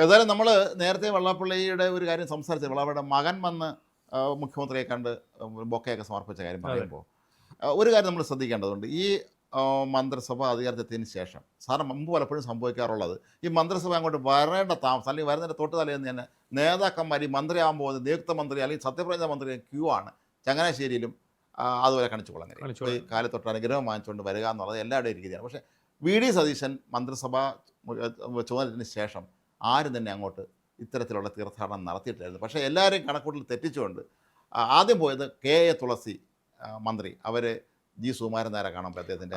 ഏതായാലും നമ്മൾ നേരത്തെ വെള്ളാപ്പള്ളിയുടെ ഒരു കാര്യം സംസാരിച്ചത്, വെള്ളാപ്പള്ളിയുടെ മകൻ വന്ന് മുഖ്യമന്ത്രിയെ കണ്ട് ബൊക്കെയൊക്കെ സമർപ്പിച്ച കാര്യം പറയുമ്പോൾ ഒരു കാര്യം നമ്മൾ ശ്രദ്ധിക്കേണ്ടതുണ്ട്. ഈ മന്ത്രിസഭ അധികാരത്തെത്തിയതിന് ശേഷം സാറിന് മുമ്പ് പലപ്പോഴും സംഭവിക്കാറുള്ളത്, ഈ മന്ത്രിസഭ അങ്ങോട്ട് വരേണ്ട താമസം അല്ലെങ്കിൽ വരുന്നതിൻ്റെ തൊട്ട് തലേന്ന് തന്നെ നേതാക്കന്മാർ ഈ മന്ത്രിയാകാൻ പോകുന്ന നിയുക്ത മന്ത്രി അല്ലെങ്കിൽ സത്യപ്രതിജ്ഞ മന്ത്രി ക്യൂ ആണ്. ചങ്ങനാശ്ശേരിയിലും അതുപോലെ കണിച്ചുകുളങ്ങര ഈ കാലത്തൊട്ട് അനുഗ്രഹം വാങ്ങിച്ചുകൊണ്ട് വരിക എന്നുള്ളത് എല്ലാവരുടെയും രീതിയാണ്. പക്ഷേ വി ഡി സതീശൻ മന്ത്രിസഭ ചുമതലത്തിന് ശേഷം ആരും തന്നെ അങ്ങോട്ട് ഇത്തരത്തിലുള്ള തീർത്ഥാടനം നടത്തിയിട്ടില്ലായിരുന്നു. പക്ഷേ എല്ലാവരെയും കണക്കൂട്ടിൽ തെറ്റിച്ചുകൊണ്ട് ആദ്യം പോയത് കെ എ തുളസി മന്ത്രി, അവർ ജി സുകുമാരൻ നായരെ കാണുമ്പോൾ അദ്ദേഹത്തിൻ്റെ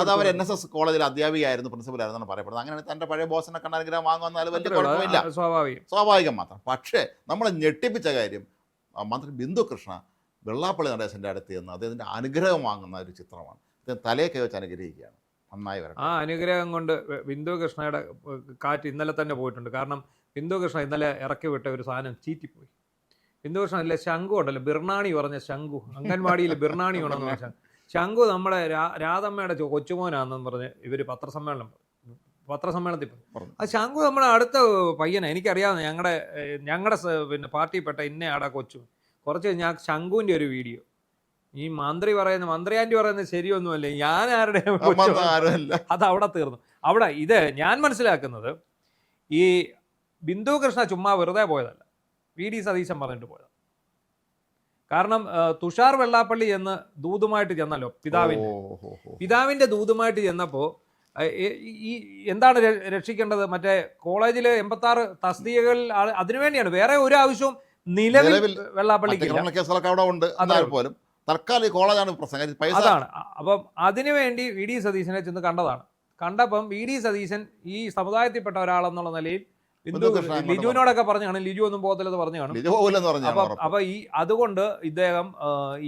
അത് അവർ NSS കോളേജിൽ അധ്യാപികയായിരുന്നു, പ്രിൻസിപ്പലായിരുന്നു പറയപ്പെടുന്നത്. അങ്ങനെ തൻ്റെ പഴയ ബോസിനെ കണ്ട അനുഗ്രഹം വാങ്ങുവന്നാൽ വലിയ കുഴപ്പമില്ല, സ്വാഭാവികം മാത്രം. പക്ഷേ നമ്മളെ ഞെട്ടിപ്പിച്ച കാര്യം മന്ത്രി ബിന്ദു കൃഷ്ണ വെള്ളാപ്പള്ളി നടേശൻ്റെ അടുത്ത് നിന്ന് അദ്ദേഹത്തിൻ്റെ അനുഗ്രഹം വാങ്ങുന്ന ഒരു ചിത്രമാണ്. അദ്ദേഹം തലയൊക്കെ വെച്ച് അനുഗ്രഹിക്കുകയാണ്. നന്നായി വരണം. ആ അനുഗ്രഹം കൊണ്ട് ബിന്ദു കൃഷ്ണയുടെ കാറ്റ് ഇന്നലെ തന്നെ പോയിട്ടുണ്ട്. കാരണം ബിന്ദു കൃഷ്ണ ഇന്നലെ ഇറക്കി വിട്ട ഒരു സാധനം ചീറ്റിപ്പോയി. ബിന്ദു കൃഷ്ണ അല്ലേ ശംഖു ഉണ്ടല്ലോ, ബിർണാണി പറഞ്ഞ ശംഖു, അംഗൻവാടിയിൽ ബിർണാണി ഉണ്ടെന്ന് പറഞ്ഞ ശംഖു നമ്മുടെ രാധമ്മയുടെ കൊച്ചുമോനാണെന്ന് പറഞ്ഞ് ഇവർ പത്രസമ്മേളനത്തിൽ പോയി. ആ ശംഖു നമ്മുടെ അടുത്ത പയ്യനാണ്, എനിക്കറിയാവുന്ന ഞങ്ങളുടെ പിന്നെ പാർട്ടിയിൽപ്പെട്ട ഇന്നയാടാ കൊച്ചു. കുറച്ച് കഴിഞ്ഞാൽ ശംഖുവിൻ്റെ ഒരു വീഡിയോ, ഈ മന്ത്രി ആൻറ്റി പറയുന്നത് ശരിയൊന്നുമല്ലേ, ഞാൻ ആരുടെ അത് അവിടെ തീർന്നു. അവിടെ ഇത് ഞാൻ മനസ്സിലാക്കുന്നത് ഈ ബിന്ദു കൃഷ്ണ ചുമ്മാ വെറുതെ പോയതല്ല, വി ഡി സതീശൻ പറഞ്ഞിട്ട് പോയത്. കാരണം തുഷാർ വെള്ളാപ്പള്ളി എന്ന് ദൂതുമായിട്ട് ചെന്നല്ലോ, പിതാവിൻ്റെ ദൂതുമായിട്ട് ചെന്നപ്പോൾ ഈ എന്താണ് രക്ഷിക്കേണ്ടത്, മറ്റേ കോളേജിൽ 86 തസ്തികകൾ അതിനുവേണ്ടിയാണ്, വേറെ ഒരു ആവശ്യവും നിലവിൽ വെള്ളാപ്പള്ളിക്ക് തൽക്കാലം കോളേജാണ് പ്രശ്നം, അതാണ്. അപ്പം അതിനുവേണ്ടി വി ഡി സതീശനെ ചെന്ന് കണ്ടതാണ്. കണ്ടപ്പം വി ഡി സതീശൻ ഈ സമുദായത്തിൽപ്പെട്ട ഒരാളെന്നുള്ള നിലയിൽ ലിജുവിനോടൊക്കെ പറഞ്ഞു കാണും, ലിജു ഒന്നും പോകത്തില്ലെന്ന് പറഞ്ഞു കാണും. അപ്പൊ ഈ അതുകൊണ്ട് ഇദ്ദേഹം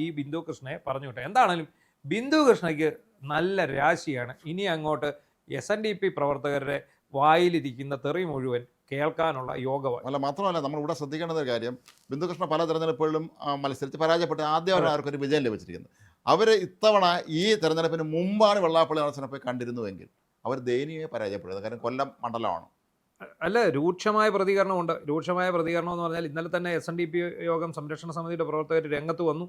ഈ ബിന്ദു കൃഷ്ണയെ പറഞ്ഞു വിട്ടെ. എന്താണെങ്കിലും ബിന്ദു കൃഷ്ണയ്ക്ക് നല്ല രാശിയാണ്. ഇനി അങ്ങോട്ട് SNDP പ്രവർത്തകരുടെ വായിലിരിക്കുന്ന തെറി മുഴുവൻ കേൾക്കാനുള്ള യോഗമാണ്. അല്ല, മാത്രമല്ല നമ്മളിവിടെ ശ്രദ്ധിക്കേണ്ട ഒരു കാര്യം, ബിന്ദുകൃഷ്ണ പല തെരഞ്ഞെടുപ്പുകളിലും മത്സരിച്ച് പരാജയപ്പെട്ട് ആദ്യമായിട്ടാണ് അവർക്കൊരു വിജയം ലഭിച്ചിരിക്കുന്നത്. അവർ ഇത്തവണ ഈ തെരഞ്ഞെടുപ്പിന് മുമ്പാണ് വെള്ളാപ്പള്ളി നടേശനെ പോയി കണ്ടിരുന്നുവെങ്കിൽ അവർ ദയനീയമായി പരാജയപ്പെടുന്നത്. കാരണം കൊല്ലം മണ്ഡലമാണ്. അല്ല, രൂക്ഷമായ പ്രതികരണമുണ്ട്. രൂക്ഷമായ പ്രതികരണം എന്ന് പറഞ്ഞാൽ ഇന്നലെ തന്നെ SNDP യോഗം സംരക്ഷണ സമിതിയുടെ പ്രവർത്തകർ രംഗത്ത് വന്നു.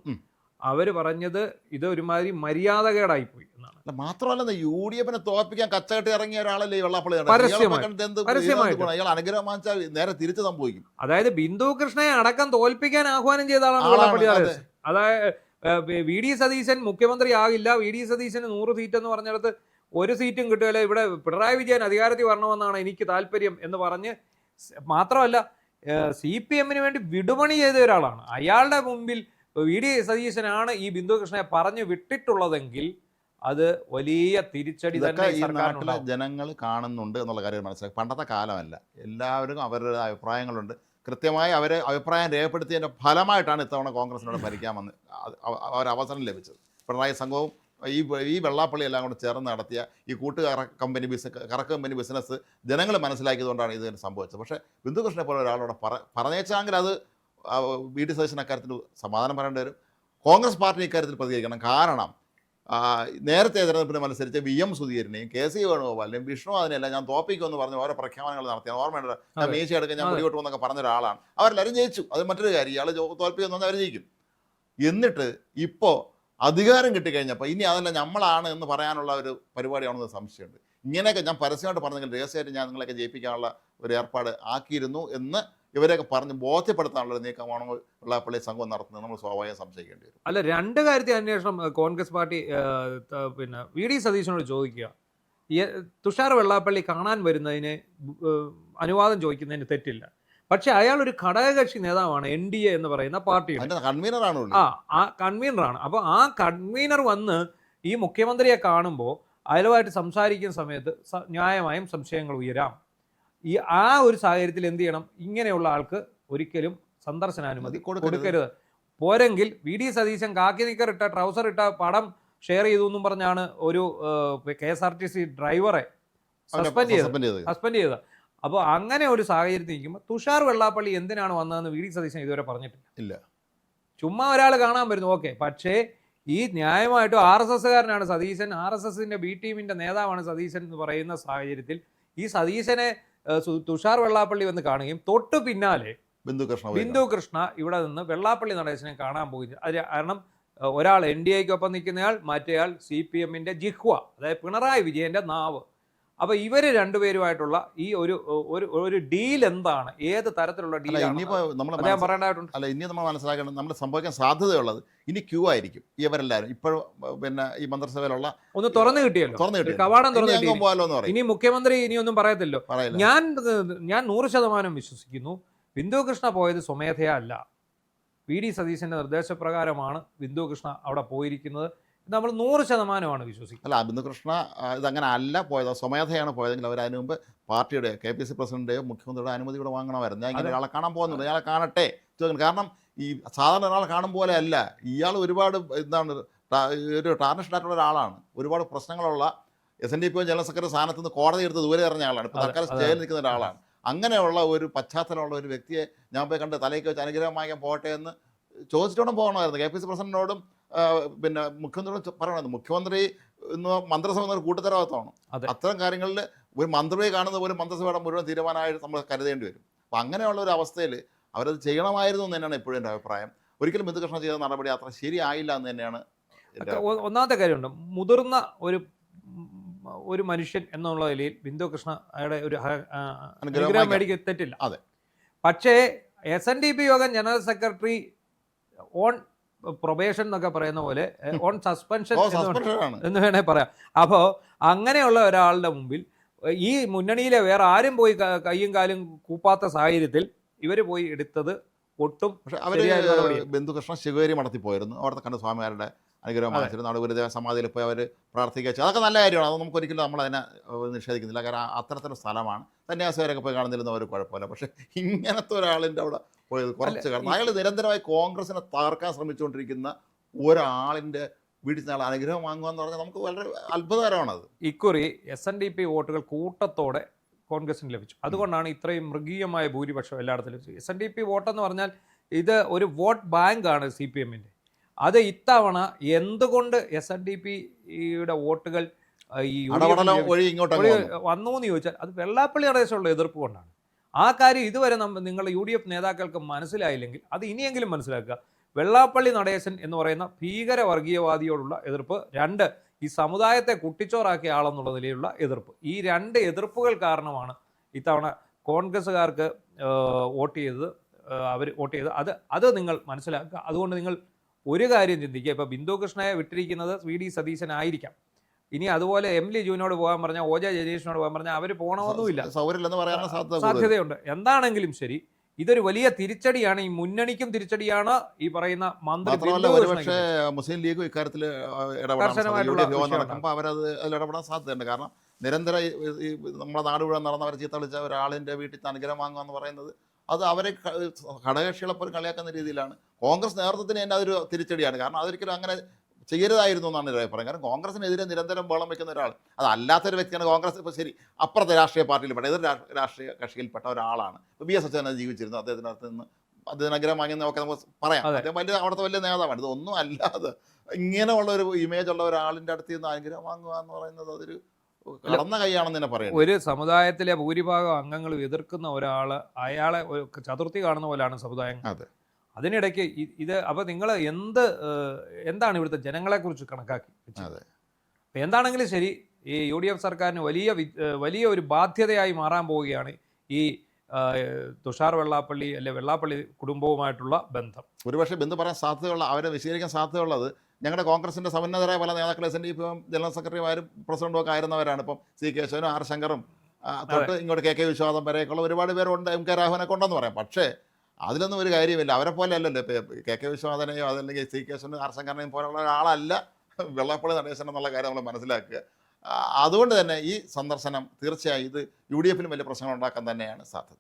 അവർ പറഞ്ഞത് ഇത് ഒരുമാതിരി മര്യാദകേടായിപ്പോയി എന്നാണ്. മാത്രമല്ല UDF തോൽപ്പിക്കാൻ കച്ചകെട്ടി ഇറങ്ങിയ ഒരാളല്ലേ വെള്ളാപ്പള്ളി. അയാൾ അനുഗ്രഹം വാങ്ങിച്ചാൽ നേരെ തിരിച്ചു സംഭവിക്കും. അതായത് ബിന്ദു കൃഷ്ണയെ അടക്കം തോൽപ്പിക്കാൻ ആഹ്വാനം ചെയ്ത ആളാണ് വെള്ളാപ്പള്ളി. അതായത് വി ഡി സതീശൻ മുഖ്യമന്ത്രി ആകില്ല, വി ഡി സതീശന് 100 സീറ്റ് എന്ന് പറഞ്ഞിടത്ത് ഒരു സീറ്റും കിട്ടുകയില്ല, ഇവിടെ പിണറായി വിജയൻ അധികാരത്തിൽ വരണമെന്നാണ് എനിക്ക് താല്പര്യം എന്ന് പറഞ്ഞ്, മാത്രമല്ല CPM-ന് വേണ്ടി വിടുപണി ചെയ്ത ഒരാളാണ്. അയാളുടെ മുമ്പിൽ വി ഡി സതീശനാണ് ഈ ബിന്ദു കൃഷ്ണയെ പറഞ്ഞു വിട്ടിട്ടുള്ളതെങ്കിൽ അത് വലിയ തിരിച്ചടി തന്നെ നാട്ടിലെ ജനങ്ങൾ കാണുന്നുണ്ട് എന്നുള്ള കാര്യം മനസ്സിലാക്കി. പണ്ടത്തെ കാലമല്ല, എല്ലാവരും അവരുടെ അഭിപ്രായങ്ങളുണ്ട്. കൃത്യമായി അവരെ അഭിപ്രായം രേഖപ്പെടുത്തിയതിൻ്റെ ഫലമായിട്ടാണ് ഇത്തവണ കോൺഗ്രസിനോട് ഭരിക്കാൻ വന്ന് അവരവസരം ലഭിച്ചത്. പിണറായി സംഘവും ഈ വെള്ളാപ്പള്ളി എല്ലാം കൂടെ ചേർന്ന് നടത്തിയ ഈ കറക്ക് കമ്പനി ബിസിനസ് ജനങ്ങൾ മനസ്സിലാക്കിയതുകൊണ്ടാണ് ഇത് സംഭവിച്ചത്. പക്ഷേ ബിന്ദുകൃഷ്ണനെ പോലെ ഒരാളോട് പറഞ്ഞേച്ചെങ്കിൽ അത് വി ഡി സതീശൻ അക്കാര്യത്തിൽ സമാധാനം പറയേണ്ടി വരും. കോൺഗ്രസ് പാർട്ടി ഇക്കാര്യത്തിൽ പ്രതികരിക്കണം. കാരണം നേരത്തെ തെരഞ്ഞെടുപ്പിന് മത്സരിച്ച VM സുധീരനെയും KC വേണുഗോപാലിനെയും വിഷ്ണു അതിനെല്ലാം ഞാൻ തോപ്പിക്കുമെന്ന് പറഞ്ഞ് ഓരോ പ്രഖ്യാപനങ്ങൾ നടത്തിയാണ്. ഓർമ്മയുണ്ട്, ഞാൻ മീശ എടുക്കാൻ ഞാൻ പിടികൊട്ടു എന്നൊക്കെ പറഞ്ഞ ഒരാളാണ്. അവരെല്ലാവരും ജയിച്ചു. അത് മറ്റൊരു കാര്യം, ഇയാൾ തോൽപ്പിക്കുമെന്ന് പറഞ്ഞാൽ അവർ ജയിക്കും. എന്നിട്ട് ഇപ്പോൾ അധികാരം കിട്ടിക്കഴിഞ്ഞപ്പോൾ ഇനി അതെല്ലാം നമ്മളാണ് എന്ന് പറയാനുള്ള ഒരു പരിപാടിയാണെന്ന് സംശയമുണ്ട്. ഇങ്ങനെയൊക്കെ ഞാൻ പരസ്യമായിട്ട് പറഞ്ഞെങ്കിൽ രഹസ്യമായിട്ട് ഞാൻ നിങ്ങളെയൊക്കെ ജയിപ്പിക്കാനുള്ള ഒരു ഏർപ്പാട് ആക്കിയിരുന്നു എന്ന് ഇവരെയൊക്കെ പറഞ്ഞ് ബോധ്യപ്പെടുത്താനുള്ള ഒരു നീക്കമാണോ വെള്ളാപ്പള്ളി സംഘം നടത്തുന്നത് നമ്മൾ സ്വാഭാവികം സംശയിക്കേണ്ടി വരും. അല്ല, 2 കാര്യത്തിൽ അന്വേഷണം കോൺഗ്രസ് പാർട്ടി പിന്നെ വി ഡി സതീശനോട് ചോദിക്കുക. തുഷാർ വെള്ളാപ്പള്ളി കാണാൻ വരുന്നതിന് അനുവാദം ചോദിക്കുന്നതിന് തെറ്റില്ല. പക്ഷെ അയാൾ ഒരു ഘടകകക്ഷി നേതാവാണ് NDA എന്ന് പറയുന്ന പാർട്ടിയുടെ കൺവീനറാണ്. ആ കൺവീനറാണ്. അപ്പോൾ ആ കൺവീനർ വന്ന് ഈ മുഖ്യമന്ത്രിയെ കാണുമ്പോൾ അയാളുമായിട്ട് സംസാരിക്കുന്ന സമയത്ത് ന്യായമായും സംശയങ്ങൾ ഉയരാം. ആ ഒരു സാഹചര്യത്തിൽ എന്ത് ചെയ്യണം, ഇങ്ങനെയുള്ള ആൾക്ക് ഒരിക്കലും സന്ദർശനാനുമതി കൊടുക്കരുത്. പോരെങ്കിൽ വി ഡി സതീശൻ കാക്കി നിക്കറിട്ട ട്രൗസർ ഇട്ട പടം ഷെയർ ചെയ്തു എന്നും പറഞ്ഞാണ് ഒരു KSRTC ഡ്രൈവറെ സസ്പെൻഡ് ചെയ്തത്. അപ്പോൾ അങ്ങനെ ഒരു സാഹചര്യത്തിൽ നിൽക്കുമ്പോൾ തുഷാർ വെള്ളാപ്പള്ളി എന്തിനാണ് വന്നതെന്ന് വി ഡി സതീശൻ ഇതുവരെ പറഞ്ഞിട്ടില്ല. ചുമ്മാ ഒരാൾ കാണാൻ വരുന്നു, ഓക്കെ. പക്ഷേ ഈ ന്യായമായിട്ടും RSSകാരനാണ് സതീശൻ, RSSന്റെ B ടീമിൻ്റെ നേതാവാണ് സതീശൻ എന്ന് പറയുന്ന സാഹചര്യത്തിൽ ഈ സതീശനെ തുഷാർ വെള്ളാപ്പള്ളി വന്ന് കാണുകയും തൊട്ടു പിന്നാലെ ബിന്ദു കൃഷ്ണ ഇവിടെ നിന്ന് വെള്ളാപ്പള്ളി നടേശനെ കാണാൻ പോയി. അത് കാരണം ഒരാൾ NDAക്കൊപ്പം നിൽക്കുന്നയാൾ, മറ്റേയാൾ CPMന്റെ ജിഹ്വ, അതായത് പിണറായി വിജയന്റെ നാവ്. അപ്പൊ ഇവര് രണ്ടുപേരുമായിട്ടുള്ള ഈ ഒരു ഡീൽ എന്താണ്, ഏത് തരത്തിലുള്ള ഡീലാണ് പറയേണ്ടതായിട്ടുണ്ട്. അല്ല, ഇനി നമ്മൾ മനസ്സിലാക്കണം, നമ്മൾ സംഭവിക്കാൻ സാധ്യതയുള്ളത് ഇനി ക്യൂ ആയിരിക്കും. ഇവരെല്ലാവരും ഇപ്പോഴും പിന്നെ ഈ മന്ത്രിസഭയിലുള്ള ഒന്ന് തുറന്നു കിട്ടിയല്ലോ, കവാടം തുറന്നു കിട്ടിയല്ലോ. ഇനി മുഖ്യമന്ത്രി ഇനിയൊന്നും പറയത്തില്ലോ. ഞാൻ 100% വിശ്വസിക്കുന്നു ബിന്ദു കൃഷ്ണ പോയത് സ്വമേധയാ അല്ല. VD സതീശന്റെ നിർദ്ദേശപ്രകാരമാണ് ബിന്ദു കൃഷ്ണ അവിടെ പോയിരിക്കുന്നത്. നമ്മൾ 100% വിശ്വസിക്കുന്നത്. അല്ല, ബിന്ദു കൃഷ്ണ ഇതങ്ങനെ അല്ല പോയത്, സ്വമേധയാണ് പോയതെങ്കിൽ അവർ അതിന് മുമ്പ് പാർട്ടിയുടെ KPC പ്രസിഡന്റെയോ മുഖ്യമന്ത്രിയുടെ അനുമതി കൂടെ വാങ്ങണമായിരുന്നു. ഞാൻ ഇങ്ങനെ ഒരാളെ കാണാൻ പോകുന്നുണ്ട്, ഇയാളെ കാണട്ടെ ചോദിക്കണം. കാരണം ഈ സാധാരണ ഒരാളെ കാണും പോലെ അല്ല, ഇയാൾ ഒരുപാട് ഒരു ടാർണിഷ്ഡ് ആയിട്ടുള്ള ഒരാളാണ്. ഒരുപാട് പ്രശ്നങ്ങളുള്ള SNDP ജനറൽ സെക്രട്ടറി സ്ഥാനത്ത് നിന്ന് കോടതി എടുത്ത് ദൂരെ എറിഞ്ഞ ആളാണ്. ഇപ്പോൾ തൽക്കാലം ജയിലിൽ നിൽക്കുന്ന ഒരാളാണ്. അങ്ങനെയുള്ള ഒരു പശ്ചാത്തലമുള്ള ഒരു വ്യക്തിയെ ഞാൻ പോയി കണ്ട് തലയ്ക്ക് വെച്ച് അനുഗ്രഹം വാങ്ങിക്കാൻ പോകട്ടെ എന്ന് ചോദിച്ചിട്ടോടും പോകണമായിരുന്നു. KPC പ്രസിഡന്റിനോടും പിന്നെ മുഖ്യമന്ത്രിയോടും പറയണമായിരുന്നു. മുഖ്യമന്ത്രി ഇന്ന് മന്ത്രിസഭ എന്നൊരു കൂട്ടുത്തരവാദിത്തമാണ്. അത്തരം കാര്യങ്ങളിൽ ഒരു മന്ത്രിയെ കാണുന്ന പോലും മന്ത്രിസഭയുടെ മുഴുവൻ തീരുമാനമായിട്ട് നമ്മൾ കരുതേണ്ടി വരും. അപ്പം അങ്ങനെയുള്ള ഒരു അവസ്ഥയിൽ അവരത് ചെയ്യണമായിരുന്നു എന്ന് തന്നെയാണ് എപ്പോഴും എൻ്റെ അഭിപ്രായം. ഒരിക്കലും ബിന്ദു കൃഷ്ണ ചെയ്ത നടപടി അത്ര ശരിയായില്ല എന്ന് തന്നെയാണ്. ഒന്നാമത്തെ കാര്യമുണ്ട്, മുതിർന്ന ഒരു മനുഷ്യൻ എന്നുള്ള നിലയിൽ ബിന്ദു കൃഷ്ണയുടെ ഒരു അനുഗ്രഹം മേടിക്കാൻ തെറ്റില്ല. അതെ. പക്ഷേ SNDP യോഗം ജനറൽ സെക്രട്ടറി ഓൺ പ്രൊബേഷൻ എന്നൊക്കെ പറയുന്ന പോലെ ഓൺ സസ്പെൻഷൻ എന്ന് വേണേൽ പറയാം. അപ്പോൾ അങ്ങനെയുള്ള ഒരാളുടെ മുമ്പിൽ ഈ മുന്നണിയിലെ വേറെ ആരും പോയി കയ്യും കാലും കൂപ്പാത്ത സാഹചര്യത്തിൽ ഇവർ പോയി എടുത്തത് ഒട്ടും. പക്ഷേ അവർ ബിന്ദു കൃഷ്ണ ശിവഗിരി മഠത്തിൽ പോയിരുന്നു, അവിടുത്തെ കണ്ട് സ്വാമിമാരുടെ അനുഗ്രഹം വാങ്ങിച്ചിരുന്നു. അവിടെ ഗുരുദേവ സമാധിയിൽ പോയി അവർ പ്രാർത്ഥിക്കുക, അതൊക്കെ നല്ല കാര്യമാണ്. അത് നമുക്ക് ഒരിക്കലും നമ്മളതിനെ നിഷേധിക്കുന്നില്ല. കാരണം അത്തരത്തിലുള്ള സ്ഥലമാണ്. സന്യാസിമാരൊക്കെ പോയി കാണുന്നില്ലെന്ന് ഒരു കുഴപ്പമില്ല. പക്ഷേ ഇങ്ങനത്തെ ഒരാളിൻ്റെ അവിടെ പോയത് കുറച്ച് കാരണം അയാൾ നിരന്തരമായി കോൺഗ്രസിനെ തകർക്കാൻ ശ്രമിച്ചുകൊണ്ടിരിക്കുന്ന ഒരാളിൻ്റെ വീട്ടിൽ നിന്ന് അനുഗ്രഹം വാങ്ങുക എന്ന് പറഞ്ഞാൽ നമുക്ക് വളരെ അത്ഭുതകരമാണത്. ഇക്കുറി SNDP വോട്ടുകൾ കൂട്ടത്തോടെ കോൺഗ്രസിന് ലഭിച്ചു. അതുകൊണ്ടാണ് ഇത്രയും മൃഗീയമായ ഭൂരിപക്ഷം എല്ലായിടത്തും ലഭിച്ചത്. SNDP വോട്ടെന്ന് പറഞ്ഞാൽ ഇത് ഒരു വോട്ട് ബാങ്കാണ് CPMന്റെ. അത് ഇത്തവണ എന്തുകൊണ്ട് SNDPയുടെ വോട്ടുകൾ ഈ വന്നു എന്ന് ചോദിച്ചാൽ അത് വെള്ളാപ്പള്ളി നടേശമുള്ള എതിർപ്പ് കൊണ്ടാണ്. ആ കാര്യം ഇതുവരെ നിങ്ങൾ UDF നേതാക്കൾക്ക് മനസ്സിലായില്ലെങ്കിൽ അത് ഇനിയെങ്കിലും മനസ്സിലാക്കുക. വെള്ളാപ്പള്ളി നടേശൻ എന്ന് പറയുന്ന ഭീകര വർഗീയവാദിയോടുള്ള എതിർപ്പ്, 2 ഈ സമുദായത്തെ കുട്ടിച്ചോറാക്കിയ ആളെന്നുള്ള നിലയിലുള്ള എതിർപ്പ്. ഈ 2 എതിർപ്പുകൾ കാരണമാണ് ഇത്തവണ കോൺഗ്രസ്സുകാർക്ക് വോട്ട് ചെയ്തത്. അത് നിങ്ങൾ മനസ്സിലാക്കുക. അതുകൊണ്ട് നിങ്ങൾ ഒരു കാര്യം ചിന്തിക്കുക, ഇപ്പോൾ ബിന്ദു കൃഷ്ണയെ വിട്ടിരിക്കുന്നത് VD സതീശനായിരിക്കാം. ഇനി അതുപോലെ MLി ജൂനോട് പോകാൻ പറഞ്ഞാൽ, OJ ജയശേഷനോട് പോകാൻ പറഞ്ഞാൽ അവർ പോകണമെന്നുമില്ല, സാധ്യതയുണ്ട്. എന്താണെങ്കിലും ശരി, ഇതൊരു വലിയ തിരിച്ചടിയാണ്. ഈ മുന്നണിക്കും തിരിച്ചടിയാണ്. ഈ പറയുന്ന മന്ത്രി മുസ്ലിം ലീഗും ഇക്കാര്യത്തിൽ നടക്കുമ്പോൾ അവരത് ഇടപെടാൻ സാധ്യതയുണ്ട്. കാരണം നിരന്തരം നമ്മുടെ നാട് മുഴുവൻ നടന്നവരെ ചീത്ത കളിച്ച ഒരാളിൻ്റെ വീട്ടിൽ അനുഗ്രഹം വാങ്ങുക എന്ന് പറയുന്നത് അത് അവരെ ഘടകകക്ഷികളെ പോലും കളിയാക്കുന്ന രീതിയിലാണ്. കോൺഗ്രസ് നേതൃത്വത്തിന് തന്നെ അതൊരു തിരിച്ചടിയാണ്. കാരണം അതൊരിക്കലും അങ്ങനെ ചെയ്യരുതായിരുന്നു എന്നാണ് എൻ്റെ അഭിപ്രായം. കാരണം കോൺഗ്രസിനെതിരെ നിരന്തരം ബഹളം വയ്ക്കുന്ന ഒരാൾ, അതല്ലാത്തൊരു വ്യക്തിയാണ്. കോൺഗ്രസ് ഇപ്പോൾ ശരി അപ്പുറത്തെ രാഷ്ട്രീയ പാർട്ടിയിൽപ്പെട്ട ഏതൊരു രാഷ്ട്രീയ കക്ഷിയിൽപ്പെട്ട ഒരാളാണ്. ഇപ്പോൾ BS അച്യുതാനന്ദൻ ജീവിച്ചിരുന്നു, അദ്ദേഹത്തിനകത്ത് നിന്ന് അദ്ദേഹത്തിന് അനുഗ്രഹം വാങ്ങിയെന്നൊക്കെ നമുക്ക് പറയാം. അദ്ദേഹം അവിടുത്തെ വലിയ നേതാവാണ്. ഇതൊന്നും അല്ലാതെ ഇങ്ങനെയുള്ള ഒരു ഇമേജ് ഉള്ള ഒരാളിൻ്റെ അടുത്ത് നിന്ന് അനുഗ്രഹം വാങ്ങുക എന്ന് പറയുന്നത് അതൊരു കടന്ന കൈയാണെന്ന് തന്നെ പറയാം. ഒരു സമുദായത്തിലെ ഭൂരിഭാഗം അംഗങ്ങൾ എതിർക്കുന്ന ഒരാൾ അയാളെ ചതുർത്ഥി കാണുന്ന പോലെയാണ് സമുദായം. അതിനിടയ്ക്ക് ഇത് അപ്പോൾ നിങ്ങൾ എന്താണ് ഇവിടുത്തെ ജനങ്ങളെക്കുറിച്ച് കണക്കാക്കി? എന്താണെങ്കിലും ശരി, ഈ UDF സർക്കാരിന് വലിയ ഒരു ബാധ്യതയായി മാറാൻ പോവുകയാണ് ഈ തുഷാർ വെള്ളാപ്പള്ളി വെള്ളാപ്പള്ളി കുടുംബവുമായിട്ടുള്ള ബന്ധം. ഒരുപക്ഷെ ബന്ധം പറയാൻ സാധ്യതയുള്ള, അവരെ വിശദീകരിക്കാൻ സാധ്യതയുള്ളത് ഞങ്ങളുടെ കോൺഗ്രസിൻ്റെ സമുന്നതരായ പല നേതാക്കൾ SNDP ജനറൽ സെക്രട്ടറിമാരും പ്രസിഡന്റും ഒക്കെ ആയിരുന്നവരാണ്. ഇപ്പം C കേശവനും R ശങ്കറും തൊട്ട് ഇങ്ങോട്ട് KK വിശ്വാസം വരെയൊക്കെയുള്ള ഒരുപാട് പേരുണ്ട്, MK രാഘവനൊക്കെ ഉണ്ടെന്ന് പറയാം. പക്ഷേ അതിലൊന്നും ഒരു കാര്യമില്ല. അവരെ പോലെ അല്ലല്ലോ ഇപ്പോൾ KK വിശ്വാസനെയോ അതല്ലെങ്കിൽ C കേശവനും R ശങ്കറിനെയും പോലുള്ള ഒരാളല്ല വെള്ളാപ്പള്ളി നടേശൻ എന്നുള്ള കാര്യം നമ്മൾ മനസ്സിലാക്കുക. അതുകൊണ്ട് തന്നെ ഈ സന്ദർശനം തീർച്ചയായും ഇത് UDFലും വലിയ പ്രശ്നങ്ങൾ ഉണ്ടാക്കാൻ തന്നെയാണ് സാധ്യത.